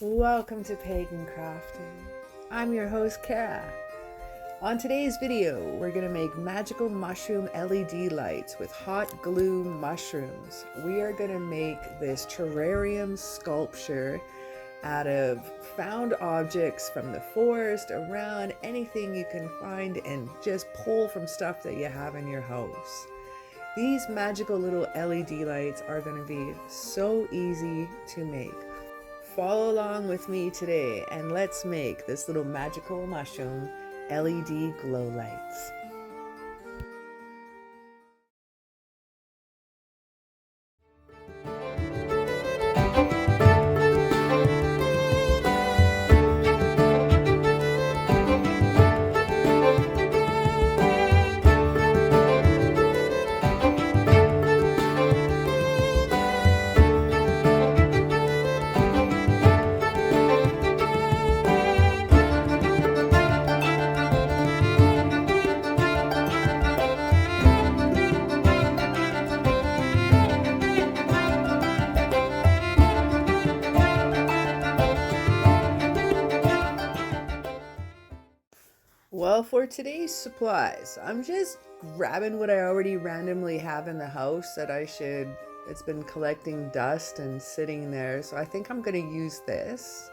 Welcome to Pagan Crafting. I'm your host, Kara. On today's video, we're going to make magical mushroom LED lights with hot glue mushrooms. We are going to make this terrarium sculpture out of found objects from the forest, around anything you can find, and just pull from stuff that you have in your house. These magical little LED lights are going to be so easy to make. Follow along with me today and let's make this little magical mushroom LED glow lights. Well, for today's supplies, I'm just grabbing what I already randomly have in the house that it's been collecting dust and sitting there. So I think I'm going to use this.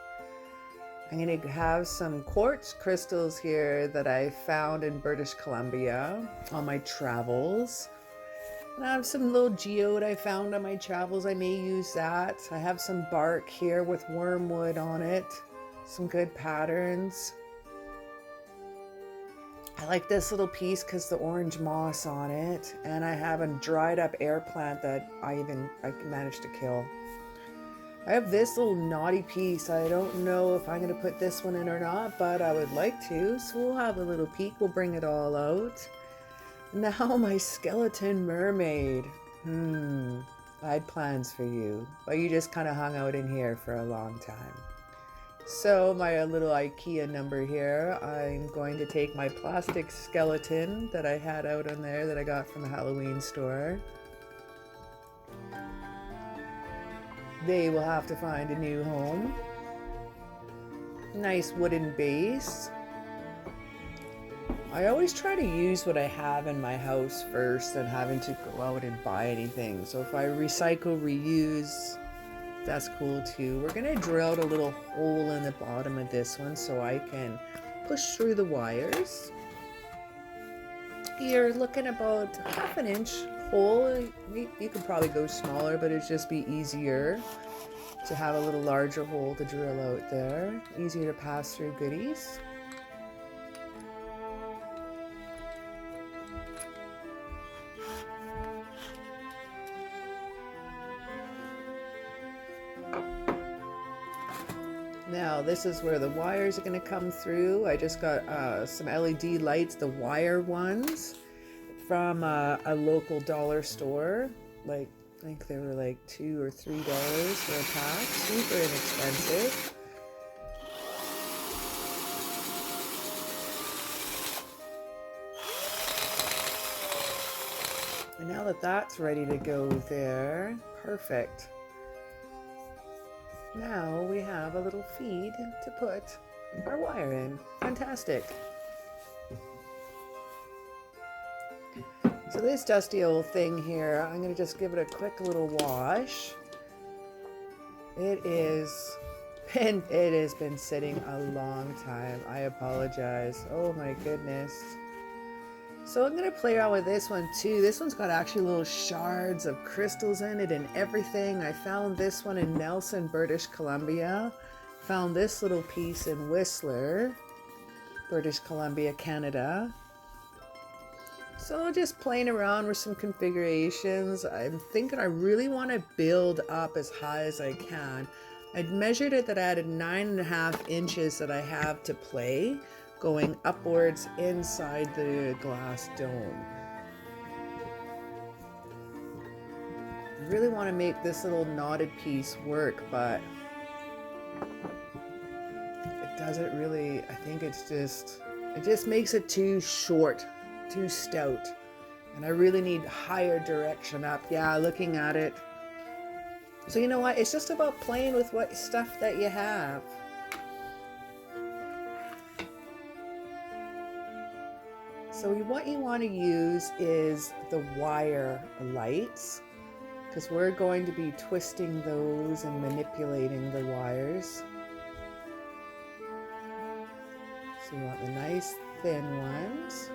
I'm going to have some quartz crystals here that I found in British Columbia on my travels. And I have some little geode I found on my travels. I may use that. I have some bark here with wormwood on it. Some good patterns. I like this little piece because the orange moss on it, and I have a dried up air plant that I managed to kill. I have this little knotty piece. I don't know if I'm going to put this one in or not, but I would like to, so we'll have a little peek. We'll bring it all out. Now my skeleton mermaid. I had plans for you, but you just kind of hung out in here for a long time. So my little IKEA number here, I'm going to take my plastic skeleton that I had out on there that I got from the Halloween store. They will have to find a new home. Nice wooden base. I always try to use what I have in my house first than having to go out and buy anything. So if I recycle, reuse, that's cool too. We're going to drill out a little hole in the bottom of this one so I can push through the wires. You're looking about half an inch hole. You could probably go smaller, but it'd just be easier to have a little larger hole to drill out there. Easier to pass through goodies. Now this is where the wires are going to come through. I just got some LED lights, the wire ones, from a local dollar store. I think they were like $2 or $3 for a pack. Super inexpensive. And now that that's ready to go there, perfect. Now we have a little feed to put our wire in. Fantastic. So this dusty old thing here, I'm going to just give it a quick little wash. It has been sitting a long time. I apologize. Oh my goodness. So I'm going to play around with this one too. This one's got actually little shards of crystals in it and everything. I found this one in Nelson, British Columbia. Found this little piece in Whistler, British Columbia, Canada. So just playing around with some configurations. I'm thinking I really want to build up as high as I can. I'd measured it that I had 9.5 inches that I have to play, going upwards inside the glass dome. I really want to make this little knotted piece work, but it doesn't really. I think it just makes it too short, too stout, and I really need higher direction up. Yeah, looking at it, So you know what? It's just about playing with what stuff that you have. So what you want to use is the wire lights, because we're going to be twisting those and manipulating the wires. So you want the nice thin ones.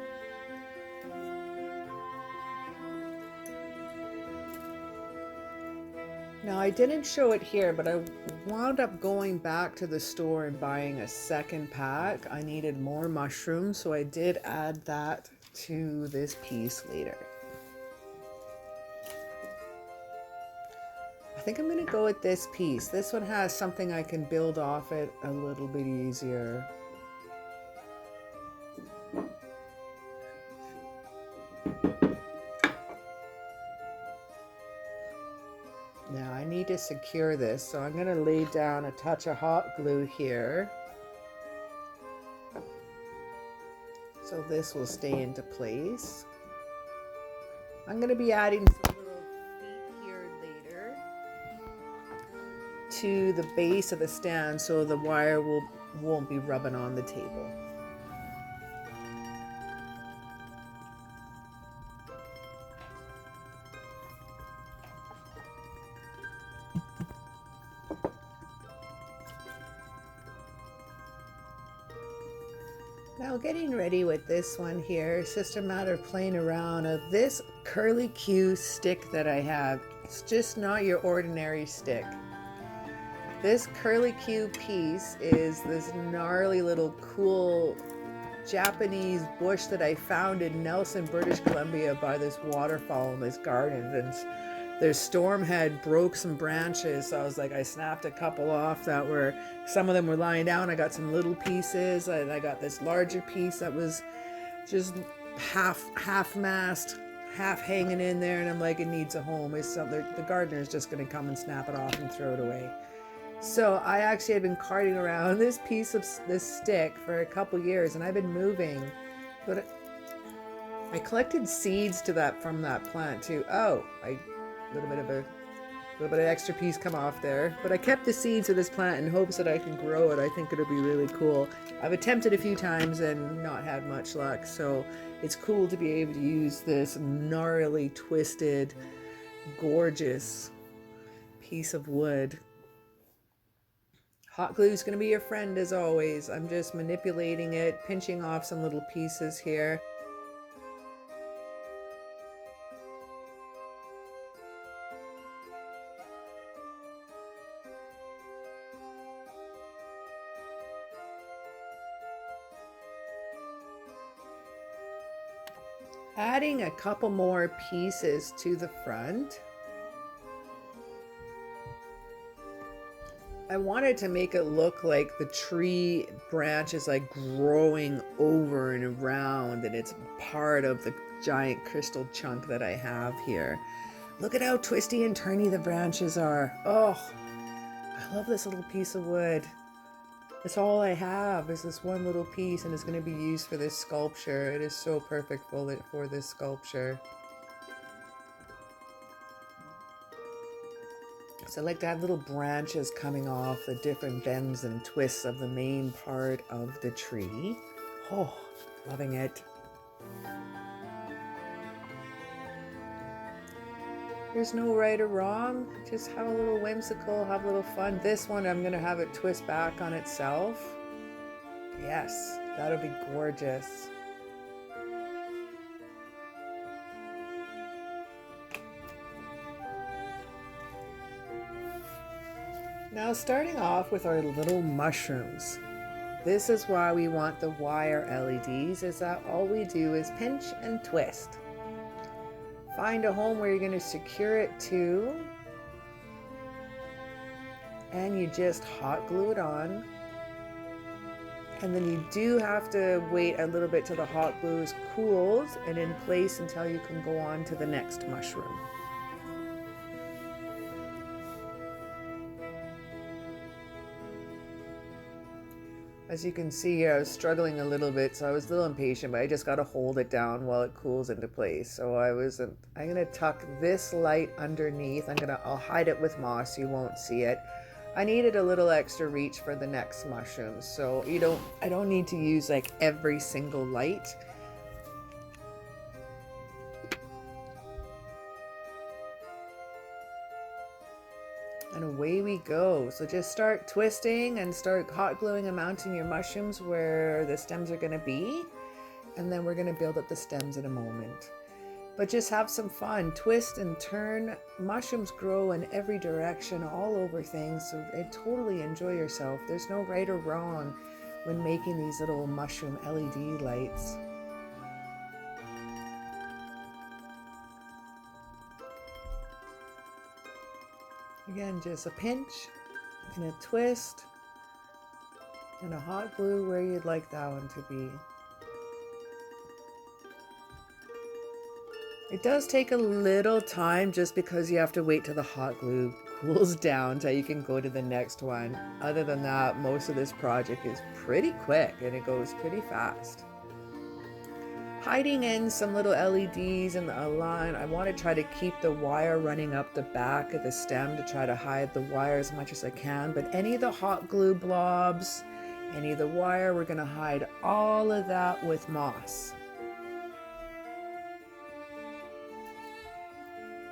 Now I didn't show it here, but I wound up going back to the store and buying a second pack. I needed more mushrooms, so I did add that to this piece later. I think I'm going to go with this piece. This one has something I can build off it a little bit easier. Now I need to secure this, so I'm going to lay down a touch of hot glue here. So this will stay into place. I'm going to be adding some little feet here later to the base of the stand so the wire won't be rubbing on the table. Now getting ready with this one here, it's just a matter of playing around of this curly Q stick that I have. It's just not your ordinary stick. This curly Q piece is this gnarly little cool Japanese bush that I found in Nelson, British Columbia by this waterfall in this garden. And their storm had broke some branches, so I snapped a couple off that were, some of them were lying down. I got some little pieces, and I got this larger piece that was just half mast, half hanging in there, and I'm like, it needs a home. The gardener's just going to come and snap it off and throw it away. So I actually have been carting around this piece of this stick for a couple years, and I've been moving, but I collected seeds from that plant too. Oh, a little bit of extra piece come off there, but I kept the seeds of this plant in hopes that I can grow it. I think it'll be really cool. I've attempted a few times and not had much luck, so it's cool to be able to use this gnarly, twisted, gorgeous piece of wood. Hot glue is going to be your friend as always. I'm just manipulating it, pinching off some little pieces here. Adding a couple more pieces to the front. I wanted to make it look like the tree branch is like growing over and around, and it's part of the giant crystal chunk that I have here. Look at how twisty and turny the branches are. Oh, I love this little piece of wood. It's all I have is this one little piece, and it's going to be used for this sculpture. It is so perfect for this sculpture. So I like to have little branches coming off the different bends and twists of the main part of the tree. Oh, loving it. There's no right or wrong. Just have a little whimsical, have a little fun. This one, I'm going to have it twist back on itself. Yes, that'll be gorgeous. Now starting off with our little mushrooms. This is why we want the wire LEDs, is that all we do is pinch and twist. Find a home where you're going to secure it to, and you just hot glue it on. And then you do have to wait a little bit till the hot glue is cooled and in place until you can go on to the next mushroom. As you can see here, I was struggling a little bit, so I was a little impatient, but I just got to hold it down while it cools into place. So I'm going to tuck this light underneath. I'll hide it with moss, so you won't see it. I needed a little extra reach for the next mushrooms, so I don't need to use like every single light. And away we go. So just start twisting and start hot gluing and mounting your mushrooms where the stems are going to be. And then we're going to build up the stems in a moment. But just have some fun. Twist and turn. Mushrooms grow in every direction, all over things. So totally enjoy yourself. There's no right or wrong when making these little mushroom LED lights. Again, just a pinch and a twist and a hot glue where you'd like that one to be. It does take a little time just because you have to wait till the hot glue cools down so you can go to the next one. Other than that, most of this project is pretty quick and it goes pretty fast. Hiding in some little LEDs in the line. I want to try to keep the wire running up the back of the stem to try to hide the wire as much as I can. But any of the hot glue blobs, any of the wire, we're going to hide all of that with moss.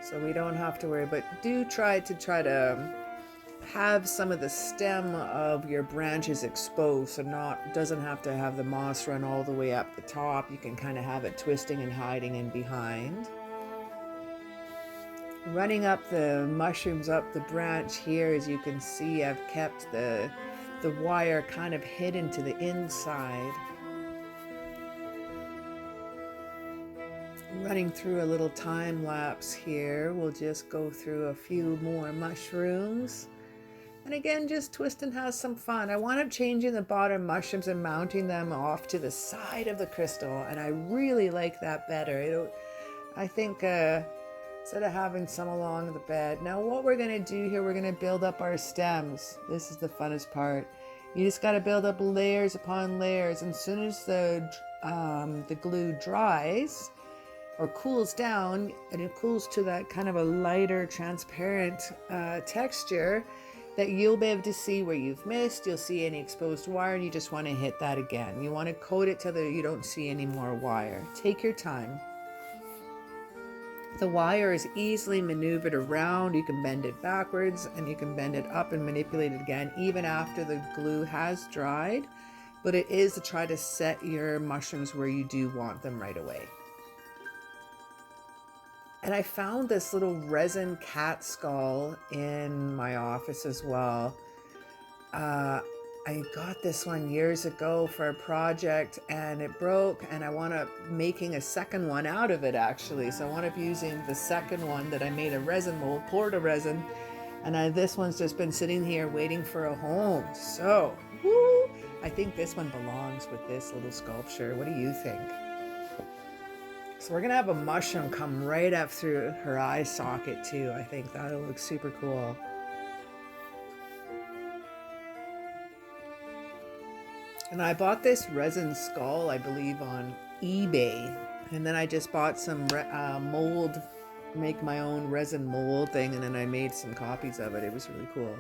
So we don't have to worry, but do try to have some of the stem of your branches exposed, so doesn't have to have the moss run all the way up the top. You can kind of have it twisting and hiding in behind. Running up the mushrooms up the branch here, as you can see, I've kept the wire kind of hidden to the inside. Running through a little time lapse here, we'll just go through a few more mushrooms. And again, just twist and have some fun. I wound up changing the bottom mushrooms and mounting them off to the side of the crystal, and I really like that better. I think instead of having some along the bed. Now what we're going to do here, we're going to build up our stems. This is the funnest part. You just got to build up layers upon layers, and as soon as the glue dries or cools down, and it cools to that kind of a lighter transparent texture, that you'll be able to see where you've missed. You'll see any exposed wire, and you just want to hit that again. You want to coat it till you don't see any more wire. Take your time. The wire is easily maneuvered around. You can bend it backwards and you can bend it up and manipulate it again even after the glue has dried, but it is to try to set your mushrooms where you do want them right away. And I found this little resin cat skull in my office as well. I got this one years ago for a project and it broke, and I wound up making a second one out of it actually. So I wound up using the second one that I made a resin mold, poured a resin, and this one's just been sitting here waiting for a home. So, woo, I think this one belongs with this little sculpture. What do you think? So we're gonna have a mushroom come right up through her eye socket too. I think that'll look super cool. And I bought this resin skull, I believe, on eBay. And then I just bought some mold, make my own resin mold thing, and then I made some copies of it. It was really cool.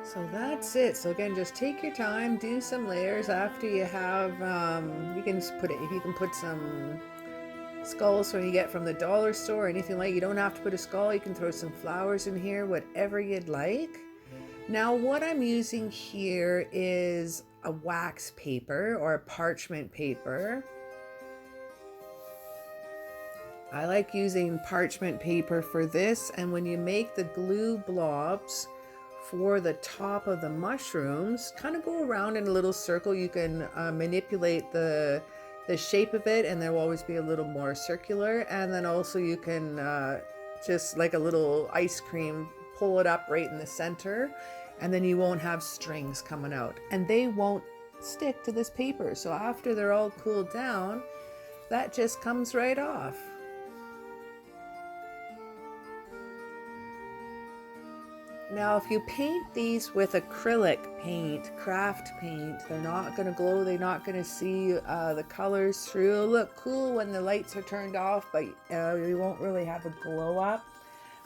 So that's it. So again, just take your time, do some layers after you have, you can put some skulls when you get from the dollar store or anything like. You don't have to put a skull. You can throw some flowers in here, whatever you'd like. Now what I'm using here is a wax paper or a parchment paper. I like using parchment paper for this, and when you make the glue blobs for the top of the mushrooms, kind of go around in a little circle. You can manipulate the shape of it, and there will always be a little more circular. And then also you can just like a little ice cream, pull it up right in the center, and then you won't have strings coming out, and they won't stick to this paper. So after they're all cooled down, that just comes right off. Now, if you paint these with acrylic paint, craft paint, they're not going to glow. They're not going to see the colors through. It'll look cool when the lights are turned off, but you won't really have a glow up.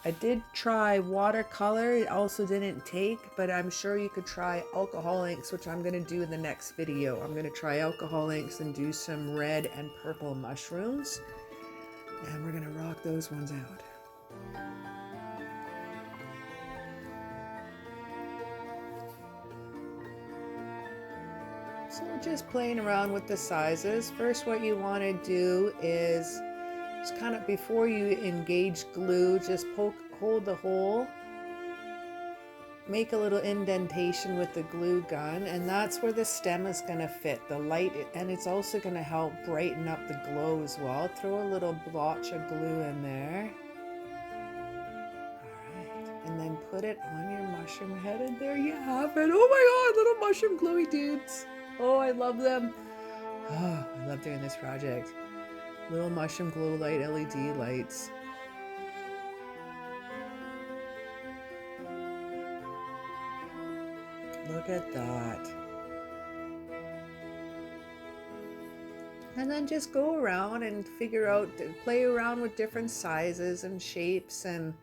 I did try watercolor. It also didn't take, but I'm sure you could try alcohol inks, which I'm going to do in the next video. I'm going to try alcohol inks and do some red and purple mushrooms. And we're going to rock those ones out. So just playing around with the sizes. First, what you want to do is just kind of, before you engage glue, just hold the hole, make a little indentation with the glue gun, and that's where the stem is going to fit, the light, and it's also going to help brighten up the glow as well. Throw a little blotch of glue in there. Alright, and then put it on your mushroom head, and there you have it. Oh my god, little mushroom glowy dudes. Oh, I love them. Oh, I love doing this project. Little mushroom glow light LED lights. Look at that. And then just go around and figure out, play around with different sizes and shapes and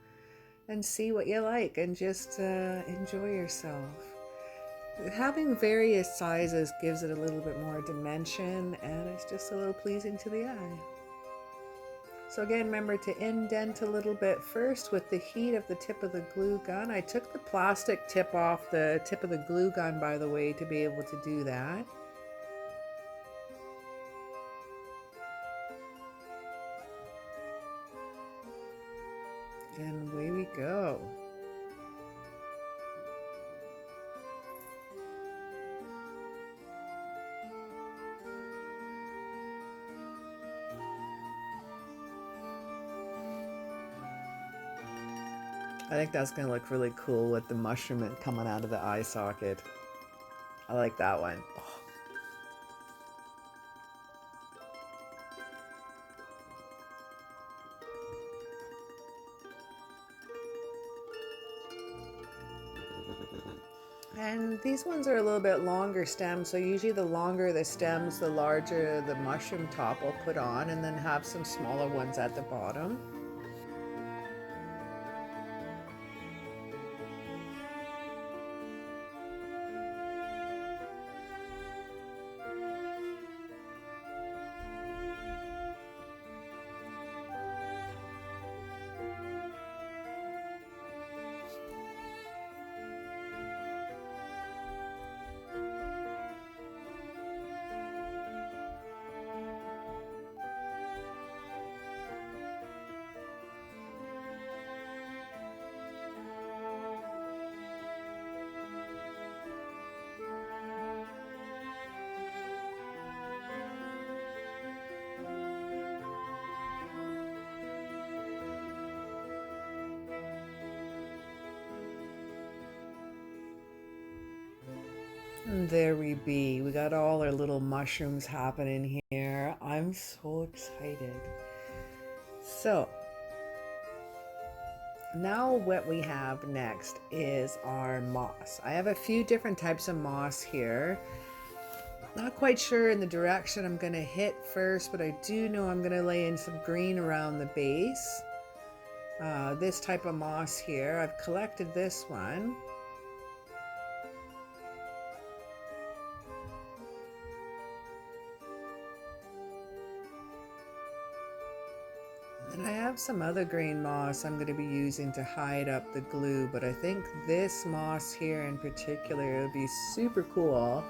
see what you like, and just enjoy yourself. Having various sizes gives it a little bit more dimension, and it's just a little pleasing to the eye. So again, remember to indent a little bit first with the heat of the tip of the glue gun. I took the plastic tip off the tip of the glue gun, by the way, to be able to do that. And away we go. I think that's going to look really cool with the mushroom coming out of the eye socket. I like that one. Oh. And these ones are a little bit longer stems, so usually the longer the stems, the larger the mushroom top I'll put on, and then have some smaller ones at the bottom. And there we be. We got all our little mushrooms happening here. I'm so excited. So now what we have next is our moss. I have a few different types of moss here. Not quite sure in the direction I'm going to hit first, but I do know I'm going to lay in some green around the base. This type of moss here, I've collected this one. And I have some other green moss I'm going to be using to hide up the glue, but I think this moss here in particular would be super cool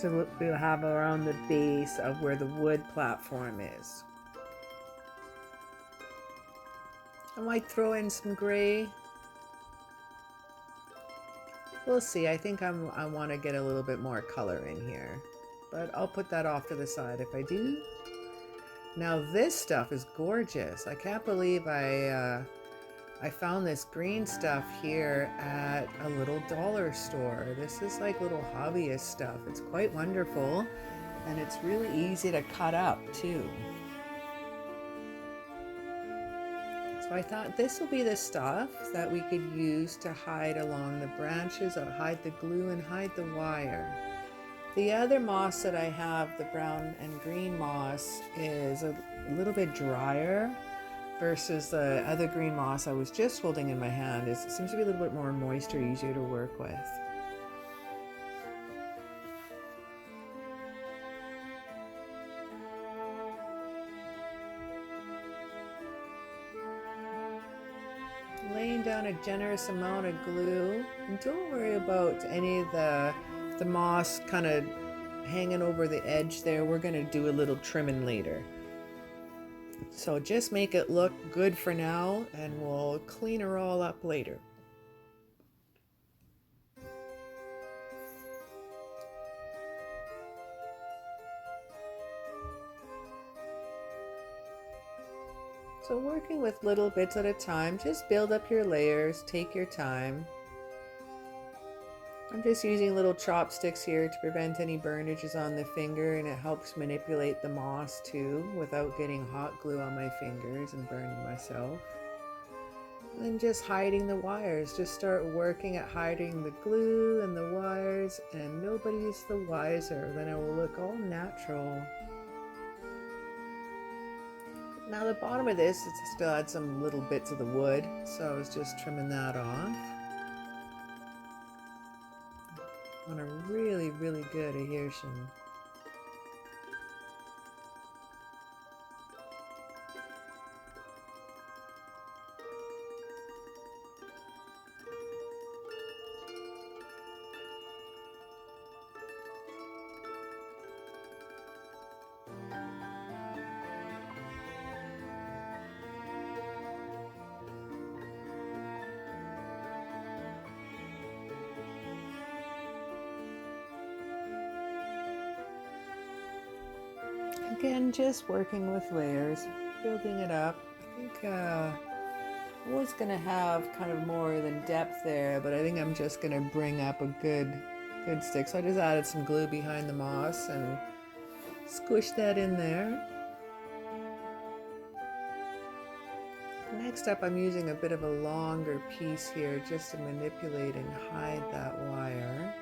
to have around the base of where the wood platform is. I might throw in some gray. We'll see. I think I want to get a little bit more color in here, but I'll put that off to the side if I do. Now this stuff is gorgeous. I can't believe I found this green stuff here at a little dollar store. This is like little hobbyist stuff. It's quite wonderful, and it's really easy to cut up too. So I thought this will be the stuff that we could use to hide along the branches, or hide the glue and hide the wire. The other moss that I have, the brown and green moss, is a little bit drier versus the other green moss I was just holding in my hand. It seems to be a little bit more moist or easier to work with. Laying down a generous amount of glue, and don't worry about any of the moss kind of hanging over the edge there. We're going to do a little trimming later. So just make it look good for now, and we'll clean her all up later. So working with little bits at a time, just build up your layers, take your time. I'm just using little chopsticks here to prevent any burnages on the finger, and it helps manipulate the moss too without getting hot glue on my fingers and burning myself. And then just hiding the wires. Just start working at hiding the glue and the wires, and nobody's the wiser. Then it will look all natural. Now the bottom of this still had some little bits of the wood, so I was just trimming that off. On a really, really good adhesion. Again, just working with layers, building it up. I think I was going to have kind of more than depth there, but I think I'm just going to bring up a good stick. So I just added some glue behind the moss and squished that in there. Next up, I'm using a bit of a longer piece here just to manipulate and hide that wire.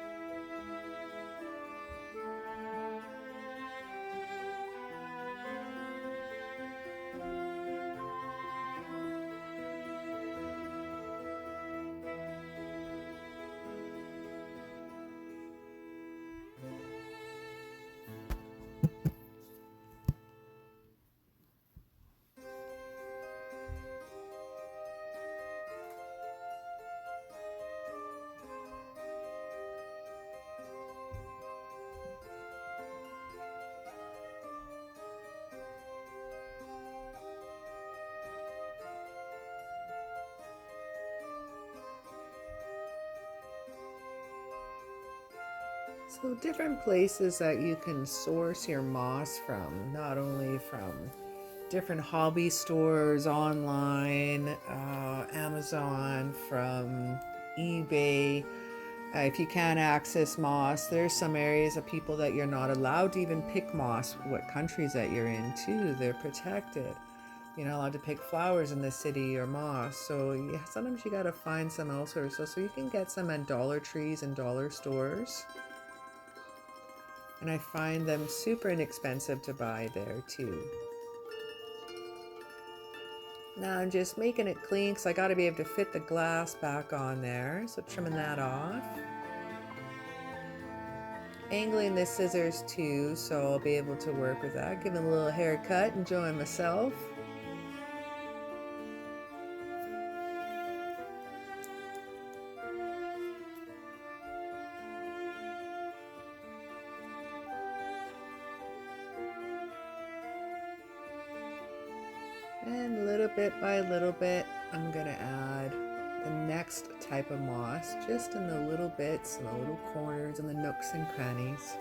So different places that you can source your moss from, not only from different hobby stores online, Amazon, from eBay. If you can't access moss, there's some areas of people that you're not allowed to even pick moss, what countries that you're in too, they're protected. You're not allowed to pick flowers in the city or moss, so yeah, sometimes you gotta find some elsewhere. So you can get some at Dollar Trees and dollar stores. And I find them super inexpensive to buy there too. Now I'm just making it clean because I got to be able to fit the glass back on there. So trimming that off. Angling the scissors too, so I'll be able to work with that. Giving a little haircut, enjoying myself. And little bit by little bit, I'm gonna add the next type of moss, just in the little bits and the little corners and the nooks and crannies.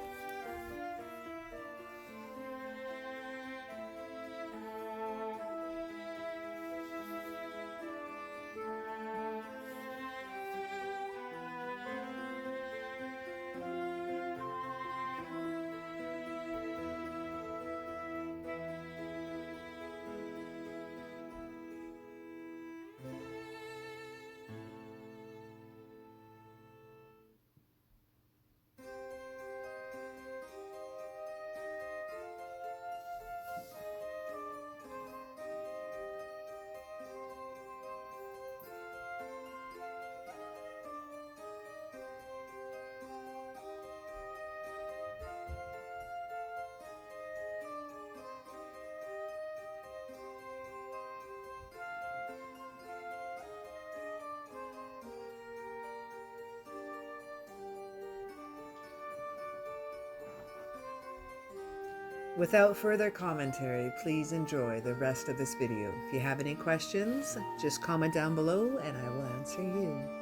Without further commentary, please enjoy the rest of this video. If you have any questions, just comment down below and I will answer you.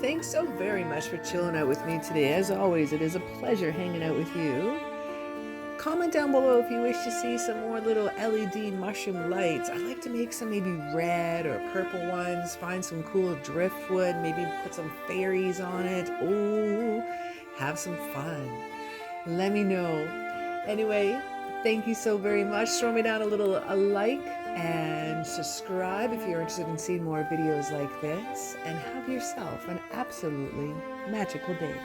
thanks so very much for chilling out with me today. As always, it is a pleasure hanging out with you. Comment down below if you wish to see some more little LED mushroom lights. I like to make some maybe red or purple ones, find some cool driftwood, maybe put some fairies on it. Ooh, have some fun. Let me know. Anyway, thank you so very much. Throw me down a like and subscribe if you're interested in seeing more videos like this. And have yourself an absolutely magical day.